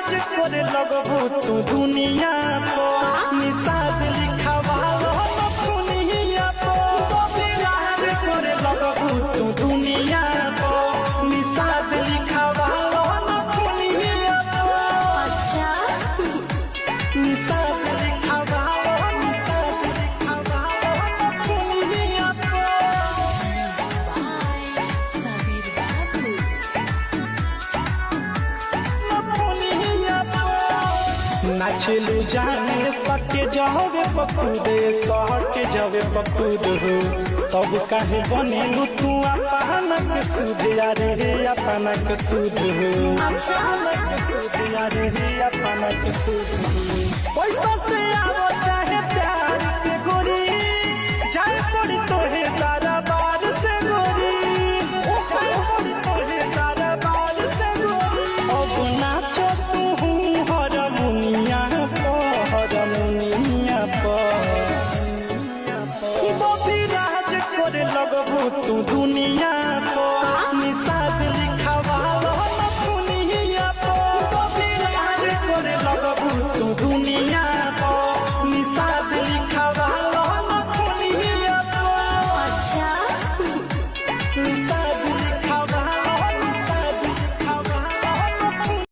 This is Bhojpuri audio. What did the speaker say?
राज करे लगबू तू दुनिया को निषाद लिखावा दुनिया को राज करे लगबू तू दुनिया को निषाद लिखावा दुनिया को अच्छा निषाद लिखावा दुनिया को सबीर बाबू नाचलू जाने सके जावे पकूदे सहट जावे पकूद हो तब काहे बनेलू तू अपनक सुध यारे हे अपनक सुध हो अपनक सुध यारे हे अपनक सुध हो पैसा से आवो चाहे प्यार से गोरी जाए पड़ी तोहे दरबार से गोरी जाए पड़ी तोहे दरबार से गोरी अब नाचो तू हरमुनिया बबी राज करे लगबू तू दुनिया